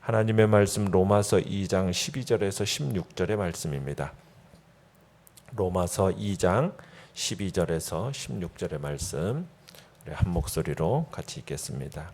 하나님의 말씀 로마서 2장 12절에서 16절의 말씀입니다. 로마서 2장 12절에서 16절의 말씀 우리 한 목소리로 같이 읽겠습니다.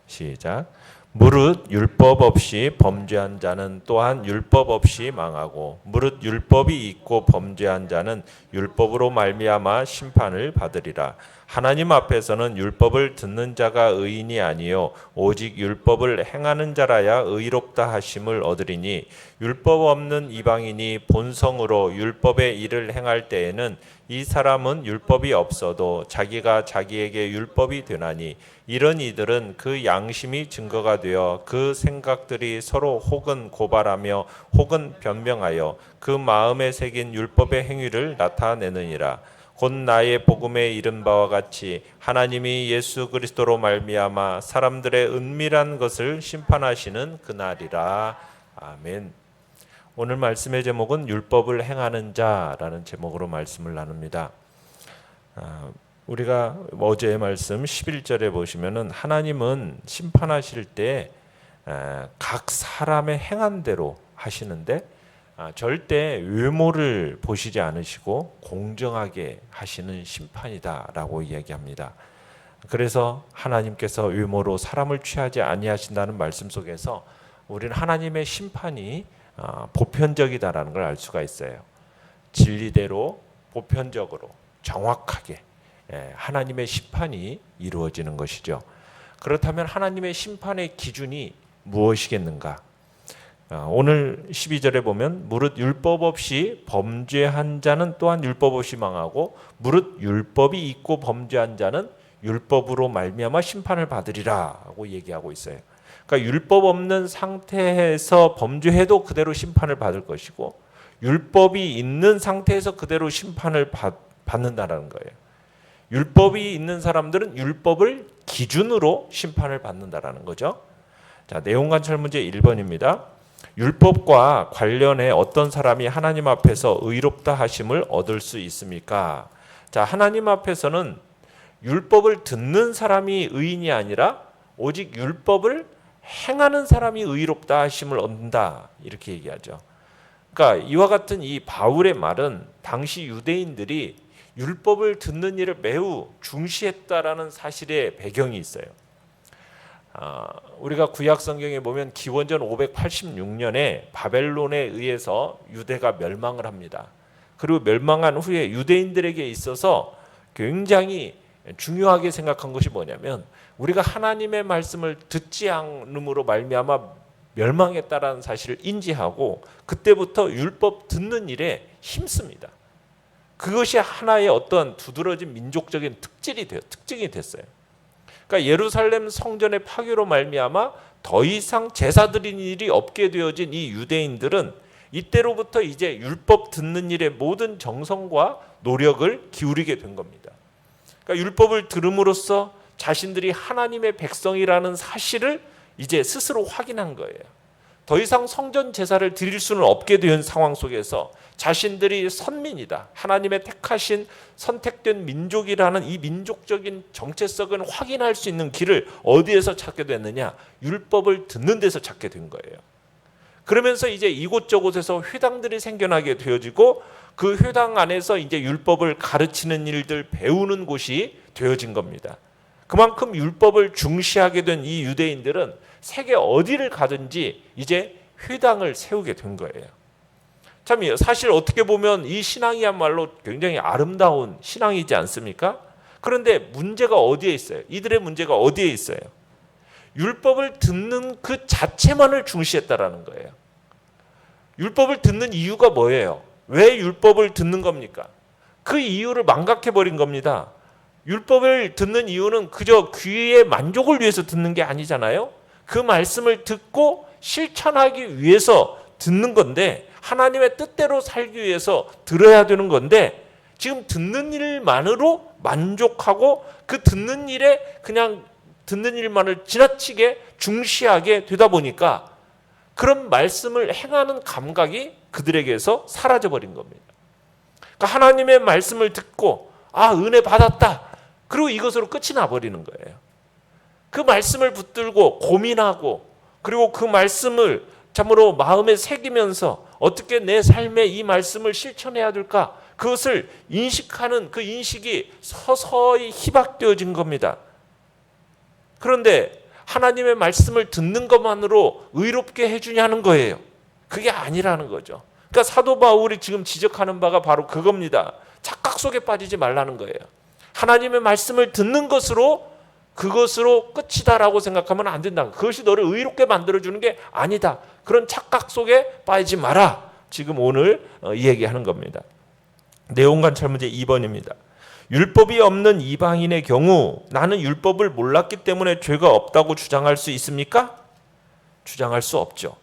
시작. 무릇 율법 없이 범죄한 자는 또한 율법 없이 망하고 무릇 율법이 있고 범죄한 자는 율법으로 말미암아 심판을 받으리라. 하나님 앞에서는 율법을 듣는 자가 의인이 아니요 오직 율법을 행하는 자라야 의롭다 하심을 얻으리니 율법 없는 이방인이 본성으로 율법의 일을 행할 때에는 이 사람은 율법이 없어도 자기가 자기에게 율법이 되나니 이런 이들은 그 양심이 증거가 되어 그 생각들이 서로 혹은 고발하며 혹은 변명하여 그 마음에 새긴 율법의 행위를 나타내느니라. 곧 나의 복음에 이른 바와 같이 하나님이 예수 그리스도로 말미암아 사람들의 은밀한 것을 심판하시는 그날이라. 아멘. 오늘 말씀의 제목은 율법을 행하는 자라는 제목으로 말씀을 나눕니다. 우리가 어제의 말씀 11절에 보시면은 하나님은 심판하실 때 각 사람의 행한 대로 하시는데 절대 외모를 보시지 않으시고 공정하게 하시는 심판이다라고 이야기합니다. 그래서 하나님께서 외모로 사람을 취하지 아니하신다는 말씀 속에서 우리는 하나님의 심판이 보편적이다라는 걸 알 수가 있어요. 진리대로 보편적으로 정확하게 하나님의 심판이 이루어지는 것이죠. 그렇다면 하나님의 심판의 기준이 무엇이겠는가? 오늘 12절에 보면 무릇 율법 없이 범죄한 자는 또한 율법 없이 망하고 무릇 율법이 있고 범죄한 자는 율법으로 말미암아 심판을 받으리라고 얘기하고 있어요. 그러니까 율법 없는 상태에서 범죄해도 그대로 심판을 받을 것이고 율법이 있는 상태에서 그대로 심판을 받는다는 거예요. 율법이 있는 사람들은 율법을 기준으로 심판을 받는다라는 거죠. 자, 내용 관찰 문제 1번입니다. 율법과 관련해 어떤 사람이 하나님 앞에서 의롭다 하심을 얻을 수 있습니까? 자, 하나님 앞에서는 율법을 듣는 사람이 의인이 아니라 오직 율법을 행하는 사람이 의롭다 하심을 얻는다 이렇게 얘기하죠. 그러니까 이와 같은 이 바울의 말은 당시 유대인들이 율법을 듣는 일을 매우 중시했다라는 사실의 배경이 있어요. 우리가 구약 성경에 보면 기원전 586년에 바벨론에 의해서 유대가 멸망을 합니다. 그리고 멸망한 후에 유대인들에게 있어서 굉장히 중요하게 생각한 것이 뭐냐면 우리가 하나님의 말씀을 듣지 않음으로 말미암아 멸망했다라는 사실을 인지하고 그때부터 율법 듣는 일에 힘씁니다. 그것이 하나의 어떤 두드러진 민족적인 특징이 됐어요. 그러니까 예루살렘 성전의 파괴로 말미암아 더 이상 제사 드리는 일이 없게 되어진 이 유대인들은 이때로부터 이제 율법 듣는 일에 모든 정성과 노력을 기울이게 된 겁니다. 그러니까 율법을 들음으로써 자신들이 하나님의 백성이라는 사실을 이제 스스로 확인한 거예요. 더 이상 성전 제사를 드릴 수는 없게 된 상황 속에서 자신들이 선민이다. 하나님의 택하신 선택된 민족이라는 이 민족적인 정체성을 확인할 수 있는 길을 어디에서 찾게 됐느냐? 율법을 듣는 데서 찾게 된 거예요. 그러면서 이제 이곳저곳에서 회당들이 생겨나게 되어지고 그 회당 안에서 이제 율법을 가르치는 일들 배우는 곳이 되어진 겁니다. 그만큼 율법을 중시하게 된 이 유대인들은 세계 어디를 가든지 이제 회당을 세우게 된 거예요. 참 사실 어떻게 보면 이 신앙이야말로 굉장히 아름다운 신앙이지 않습니까? 그런데 문제가 어디에 있어요? 이들의 문제가 어디에 있어요? 율법을 듣는 그 자체만을 중시했다라는 거예요. 율법을 듣는 이유가 뭐예요? 왜 율법을 듣는 겁니까? 그 이유를 망각해버린 겁니다. 율법을 듣는 이유는 그저 귀의 만족을 위해서 듣는 게 아니잖아요. 그 말씀을 듣고 실천하기 위해서 듣는 건데 하나님의 뜻대로 살기 위해서 들어야 되는 건데 지금 듣는 일만으로 만족하고 그 듣는 일에 그냥 듣는 일만을 지나치게 중시하게 되다 보니까 그런 말씀을 행하는 감각이 그들에게서 사라져버린 겁니다. 그러니까 하나님의 말씀을 듣고 은혜 받았다. 그리고 이것으로 끝이 나버리는 거예요. 그 말씀을 붙들고 고민하고 그리고 그 말씀을 참으로 마음에 새기면서 어떻게 내 삶에 이 말씀을 실천해야 될까? 그것을 인식하는 그 인식이 서서히 희박되어진 겁니다. 그런데 하나님의 말씀을 듣는 것만으로 의롭게 해주냐는 거예요. 그게 아니라는 거죠. 그러니까 사도 바울이 지금 지적하는 바가 바로 그겁니다. 착각 속에 빠지지 말라는 거예요. 하나님의 말씀을 듣는 것으로 그것으로 끝이다라고 생각하면 안 된다. 그것이 너를 의롭게 만들어주는 게 아니다. 그런 착각 속에 빠지지 마라. 지금 오늘 얘기하는 겁니다. 내용관찰문제 2번입니다. 율법이 없는 이방인의 경우 나는 율법을 몰랐기 때문에 죄가 없다고 주장할 수 있습니까? 주장할 수 없죠.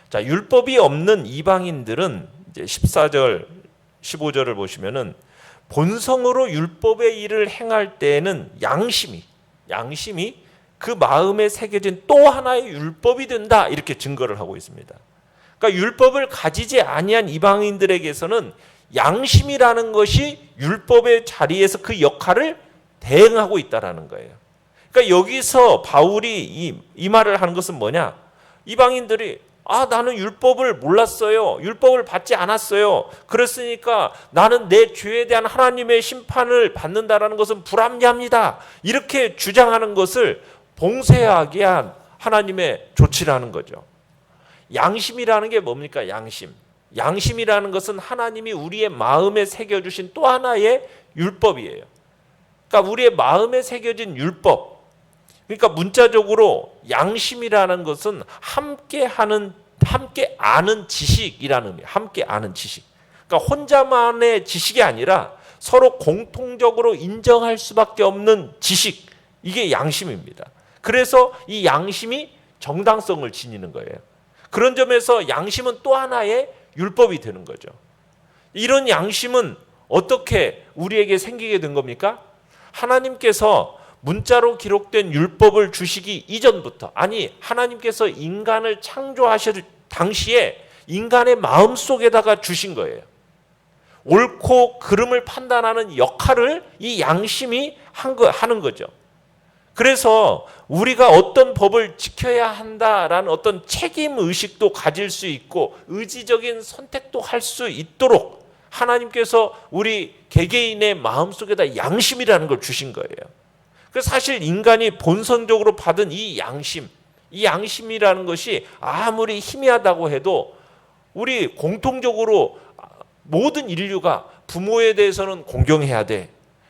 자, 율법이 없는 이방인들은 이제 14절, 15절을 보시면은 본성으로 율법의 일을 행할 때에는 양심이 그 마음에 새겨진 또 하나의 율법이 된다. 이렇게 증거를 하고 있습니다. 그러니까 율법을 가지지 아니한 이방인들에게서는 양심이라는 것이 율법의 자리에서 그 역할을 대행하고 있다라는 거예요. 그러니까 여기서 바울이 이 말을 하는 것은 뭐냐? 이방인들이 나는 율법을 몰랐어요. 율법을 받지 않았어요. 그랬으니까 나는 내 죄에 대한 하나님의 심판을 받는다라는 것은 불합리합니다. 이렇게 주장하는 것을 봉쇄하게 한 하나님의 조치라는 거죠. 양심이라는 게 뭡니까? 양심이라는 것은 하나님이 우리의 마음에 새겨주신 또 하나의 율법이에요. 그러니까 우리의 마음에 새겨진 율법. 그러니까 문자적으로 양심이라는 것은 함께 아는 지식이라는 의미예요. 함께 아는 지식. 그러니까 혼자만의 지식이 아니라 서로 공통적으로 인정할 수밖에 없는 지식. 이게 양심입니다. 그래서 이 양심이 정당성을 지니는 거예요. 그런 점에서 양심은 또 하나의 율법이 되는 거죠. 이런 양심은 어떻게 우리에게 생기게 된 겁니까? 하나님께서 문자로 기록된 율법을 주시기 이전부터, 아니 하나님께서 인간을 창조하실 당시에 인간의 마음속에다가 주신 거예요. 옳고 그름을 판단하는 역할을 이 양심이 하는 거죠. 그래서 우리가 어떤 법을 지켜야 한다라는 어떤 책임 의식도 가질 수 있고 의지적인 선택도 할 수 있도록 하나님께서 우리 개개인의 마음속에다 양심이라는 걸 주신 거예요. 그래서 사실 인간이 본성적으로 받은 이 양심이라는 것이 아무리 희미하다고 해도 우리 공통적으로 모든 인류가 부모에 대해서는 공경해야 돼.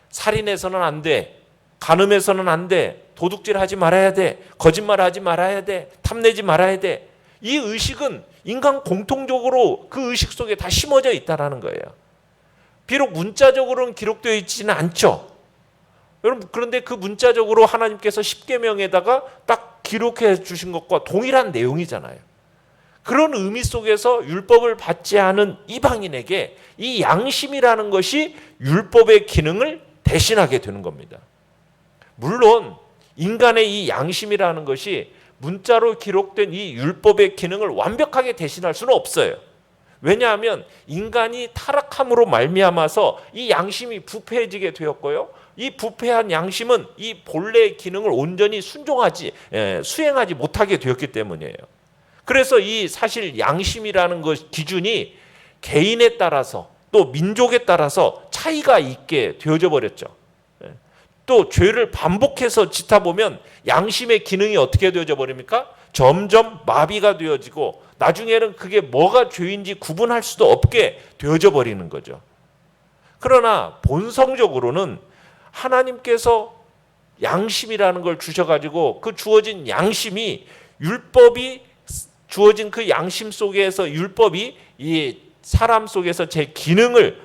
살인해서는 안 돼. 간음해서는 안 돼. 도둑질하지 말아야 돼. 거짓말하지 말아야 돼. 탐내지 말아야 돼. 이 의식은 인간 공통적으로 그 의식 속에 다 심어져 있다는 거예요. 비록 문자적으로는 기록되어 있지는 않죠. 여러분, 그런데 그 문자적으로 하나님께서 십계명에다가 딱 기록해 주신 것과 동일한 내용이잖아요. 그런 의미 속에서 율법을 받지 않은 이방인에게 이 양심이라는 것이 율법의 기능을 대신하게 되는 겁니다. 물론 인간의 이 양심이라는 것이 문자로 기록된 이 율법의 기능을 완벽하게 대신할 수는 없어요. 왜냐하면 인간이 타락함으로 말미암아서 이 양심이 부패해지게 되었고요. 이 부패한 양심은 이 본래의 기능을 온전히 수행하지 못하게 되었기 때문이에요. 그래서 이 사실 양심이라는 것 기준이 개인에 따라서 또 민족에 따라서 차이가 있게 되어져 버렸죠. 또 죄를 반복해서 짓다 보면 양심의 기능이 어떻게 되어져 버립니까? 점점 마비가 되어지고 나중에는 그게 뭐가 죄인지 구분할 수도 없게 되어져 버리는 거죠. 그러나 본성적으로는 하나님께서 양심이라는 걸 주셔가지고 그 주어진 양심이 율법이 주어진 그 양심 속에서 율법이 이 사람 속에서 제 기능을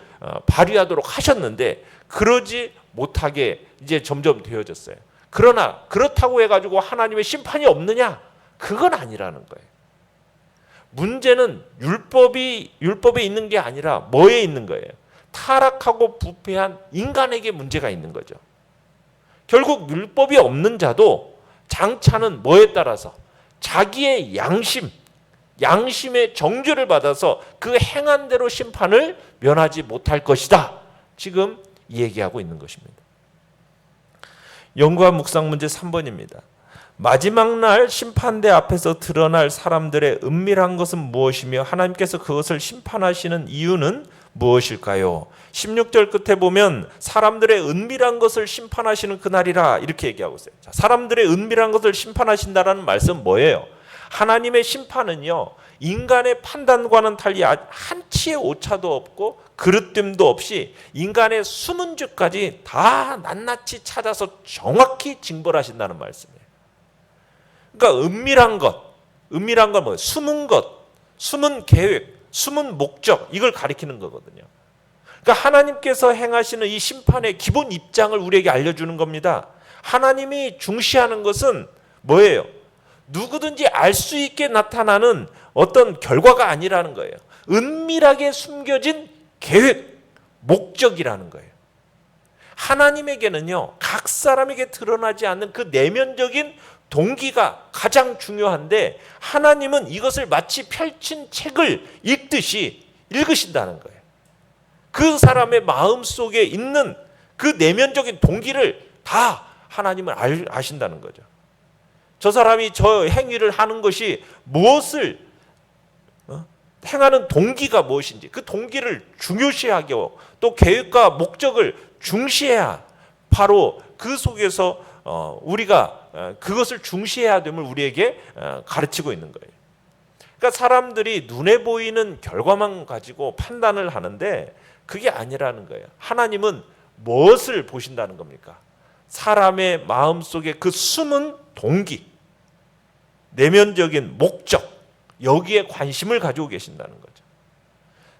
발휘하도록 하셨는데 그러지 못하게 이제 점점 되어졌어요. 그러나 그렇다고 해가지고 하나님의 심판이 없느냐? 그건 아니라는 거예요. 문제는 율법에 있는 게 아니라 뭐에 있는 거예요? 타락하고 부패한 인간에게 문제가 있는 거죠. 결국 율법이 없는 자도 장차는 뭐에 따라서 자기의 양심의 정죄를 받아서 그 행한 대로 심판을 면하지 못할 것이다. 지금 얘기하고 있는 것입니다. 연구한 묵상 문제 3번입니다. 마지막 날 심판대 앞에서 드러날 사람들의 은밀한 것은 무엇이며 하나님께서 그것을 심판하시는 이유는 무엇일까요? 16절 끝에 보면 사람들의 은밀한 것을 심판하시는 그날이라 이렇게 얘기하고 있어요. 자, 사람들의 은밀한 것을 심판하신다라는 말씀은 뭐예요? 하나님의 심판은요, 인간의 판단과는 달리 한치의 오차도 없고 그릇됨도 없이 인간의 숨은 죄까지 다 낱낱이 찾아서 정확히 징벌하신다는 말씀이에요. 그러니까 은밀한 건 뭐예요? 숨은 것, 숨은 계획, 숨은 목적, 이걸 가리키는 거거든요. 그러니까 하나님께서 행하시는 이 심판의 기본 입장을 우리에게 알려주는 겁니다. 하나님이 중시하는 것은 뭐예요? 누구든지 알 수 있게 나타나는 어떤 결과가 아니라는 거예요. 은밀하게 숨겨진 계획, 목적이라는 거예요. 하나님에게는요, 각 사람에게 드러나지 않는 그 내면적인 동기가 가장 중요한데, 하나님은 이것을 마치 펼친 책을 읽듯이 읽으신다는 거예요. 그 사람의 마음 속에 있는 그 내면적인 동기를 다 하나님은 아신다는 거죠. 저 사람이 저 행위를 하는 것이 무엇을 행하는 동기가 무엇인지, 그 동기를 중요시하고 또 계획과 목적을 중시해야 바로 그 속에서 우리가 그것을 중시해야 됨을 우리에게 가르치고 있는 거예요. 그러니까 사람들이 눈에 보이는 결과만 가지고 판단을 하는데 그게 아니라는 거예요. 하나님은 무엇을 보신다는 겁니까? 사람의 마음속에 그 숨은 동기, 내면적인 목적, 여기에 관심을 가지고 계신다는 거죠.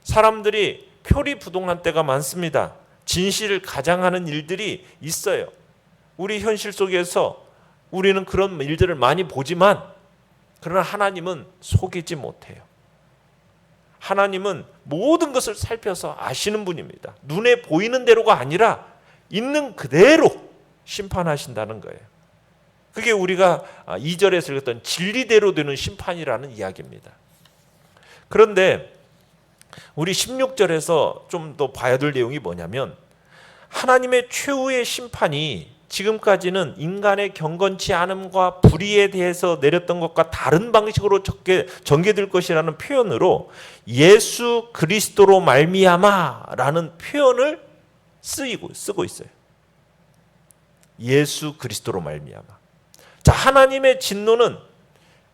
사람들이 표리부동한 때가 많습니다. 진실을 가장하는 일들이 있어요. 우리 현실 속에서 우리는 그런 일들을 많이 보지만, 그러나 하나님은 속이지 못해요. 하나님은 모든 것을 살펴서 아시는 분입니다. 눈에 보이는 대로가 아니라 있는 그대로 심판하신다는 거예요. 그게 우리가 2절에서 읽었던 진리대로 되는 심판이라는 이야기입니다. 그런데 우리 16절에서 좀 더 봐야 될 내용이 뭐냐면, 하나님의 최후의 심판이 지금까지는 인간의 경건치 않음과 불의에 대해서 내렸던 것과 다른 방식으로 전개될 것이라는 표현으로 예수 그리스도로 말미암아라는 표현을 쓰고 있어요. 예수 그리스도로 말미암아. 자, 하나님의 진노는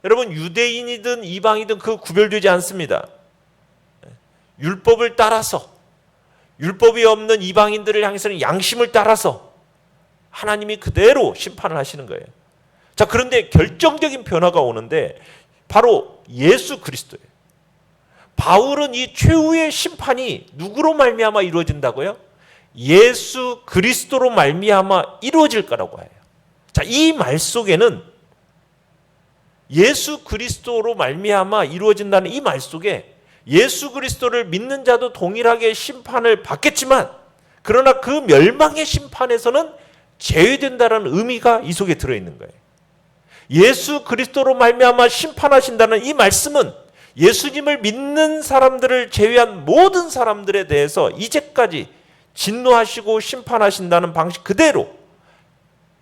여러분 유대인이든 이방이든 그 구별되지 않습니다. 율법을 따라서, 율법이 없는 이방인들을 향해서는 양심을 따라서 하나님이 그대로 심판을 하시는 거예요. 자, 그런데 결정적인 변화가 오는데 바로 예수 그리스도예요. 바울은 이 최후의 심판이 누구로 말미암아 이루어진다고요? 예수 그리스도로 말미암아 이루어질 거라고 해요. 자, 이 말 속에는 예수 그리스도로 말미암아 이루어진다는 이 말 속에 예수 그리스도를 믿는 자도 동일하게 심판을 받겠지만, 그러나 그 멸망의 심판에서는 제외된다는 의미가 이 속에 들어있는 거예요. 예수 그리스도로 말미암아 심판하신다는 이 말씀은 예수님을 믿는 사람들을 제외한 모든 사람들에 대해서 이제까지 진노하시고 심판하신다는 방식 그대로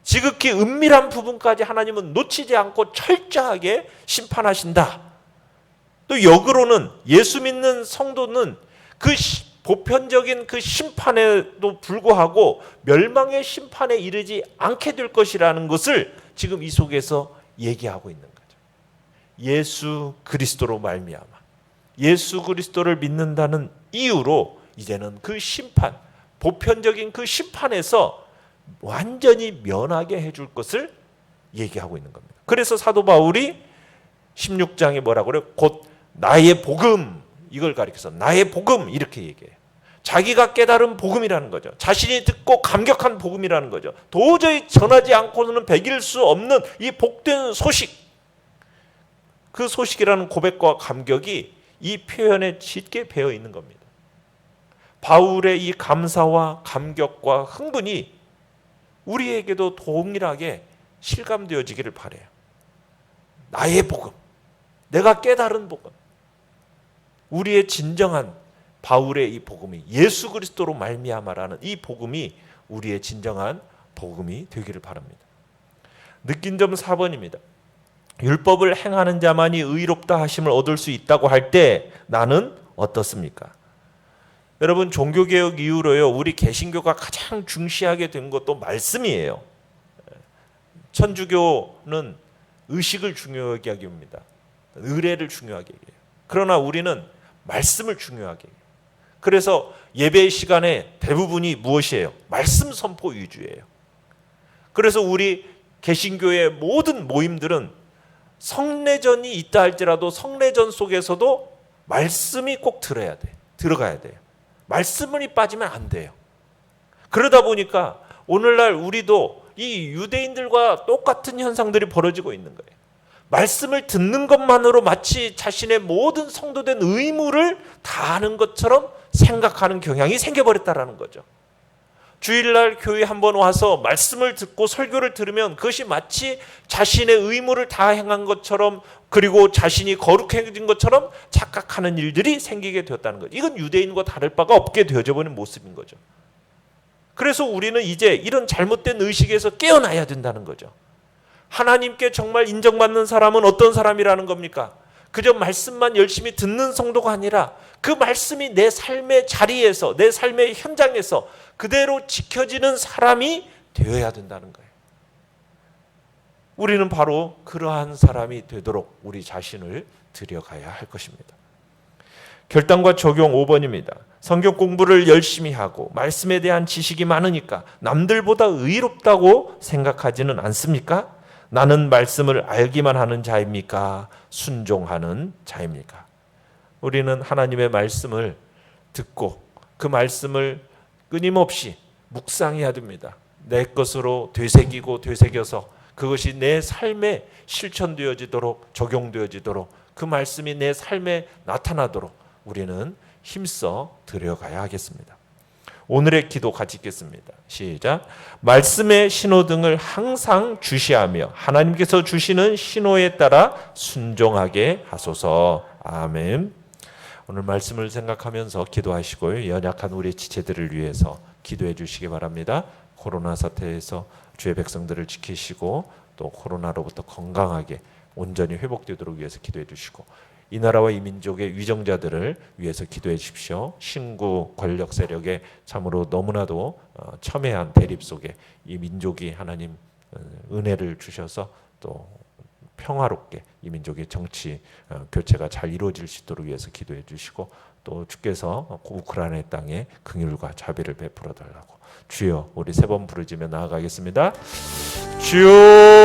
지극히 은밀한 부분까지 하나님은 놓치지 않고 철저하게 심판하신다. 또 역으로는 예수 믿는 성도는 그 보편적인 그 심판에도 불구하고 멸망의 심판에 이르지 않게 될 것이라는 것을 지금 이 속에서 얘기하고 있는 거죠. 예수 그리스도로 말미암아, 예수 그리스도를 믿는다는 이유로 이제는 그 심판, 보편적인 그 심판에서 완전히 면하게 해줄 것을 얘기하고 있는 겁니다. 그래서 사도 바울이 16장에 뭐라고 그래요? 곧 나의 복음, 이걸 가리켜서 나의 복음 이렇게 얘기해요. 자기가 깨달은 복음이라는 거죠. 자신이 듣고 감격한 복음이라는 거죠. 도저히 전하지 않고는 배길 수 없는 이 복된 소식, 그 소식이라는 고백과 감격이 이 표현에 짙게 배어 있는 겁니다. 바울의 이 감사와 감격과 흥분이 우리에게도 동일하게 실감되어지기를 바라요. 나의 복음, 내가 깨달은 복음, 우리의 진정한 바울의 이 복음이 예수 그리스도로 말미암아라는 이 복음이 우리의 진정한 복음이 되기를 바랍니다. 느낀 점 4번입니다. 율법을 행하는 자만이 의롭다 하심을 얻을 수 있다고 할 때 나는 어떻습니까? 여러분, 종교개혁 이후로요, 우리 개신교가 가장 중시하게 된 것도 말씀이에요. 천주교는 의식을 중요하게 여깁니다. 의례를 중요하게 여겨요. 그러나 우리는 말씀을 중요하게 여겨요. 그래서 예배 시간에 대부분이 무엇이에요? 말씀 선포 위주예요. 그래서 우리 개신교의 모든 모임들은 성례전이 있다 할지라도 성례전 속에서도 말씀이 꼭 들어가야 돼요. 말씀이 빠지면 안 돼요. 그러다 보니까 오늘날 우리도 이 유대인들과 똑같은 현상들이 벌어지고 있는 거예요. 말씀을 듣는 것만으로 마치 자신의 모든 성도된 의무를 다하는 것처럼 생각하는 경향이 생겨버렸다라는 거죠. 주일날 교회 한번 와서 말씀을 듣고 설교를 들으면 그것이 마치 자신의 의무를 다 행한 것처럼, 그리고 자신이 거룩해진 것처럼 착각하는 일들이 생기게 되었다는 거죠. 이건 유대인과 다를 바가 없게 되어져 버린 모습인 거죠. 그래서 우리는 이제 이런 잘못된 의식에서 깨어나야 된다는 거죠. 하나님께 정말 인정받는 사람은 어떤 사람이라는 겁니까? 그저 말씀만 열심히 듣는 성도가 아니라 그 말씀이 내 삶의 자리에서, 내 삶의 현장에서 그대로 지켜지는 사람이 되어야 된다는 거예요. 우리는 바로 그러한 사람이 되도록 우리 자신을 들여가야 할 것입니다. 결단과 적용 5번입니다. 성경 공부를 열심히 하고 말씀에 대한 지식이 많으니까 남들보다 의롭다고 생각하지는 않습니까? 나는 말씀을 알기만 하는 자입니까? 순종하는 자입니까? 우리는 하나님의 말씀을 듣고 그 말씀을 끊임없이 묵상해야 됩니다. 내 것으로 되새기고 되새겨서 그것이 내 삶에 실천되어지도록, 적용되어지도록, 그 말씀이 내 삶에 나타나도록 우리는 힘써 들여가야 하겠습니다. 오늘의 기도 같이 읽겠습니다. 시작. 말씀의 신호등을 항상 주시하며 하나님께서 주시는 신호에 따라 순종하게 하소서. 아멘. 오늘 말씀을 생각하면서 기도하시고요. 연약한 우리 지체들을 위해서 기도해 주시기 바랍니다. 코로나 사태에서 주의 백성들을 지키시고 또 코로나로부터 건강하게 온전히 회복되도록 위해서 기도해 주시고, 이 나라와 이 민족의 위정자들을 위해서 기도해 주십시오. 신구 권력 세력에 참으로 너무나도 첨예한 대립 속에 이 민족이 하나님 은혜를 주셔서 또 평화롭게 이 민족의 정치 교체가 잘 이루어질 수 있도록 위해서 기도해 주시고, 또 주께서 우크라이나 땅에 긍휼과 자비를 베풀어 달라고. 주여, 우리 세 번 부르짖으며 나아가겠습니다. 주여.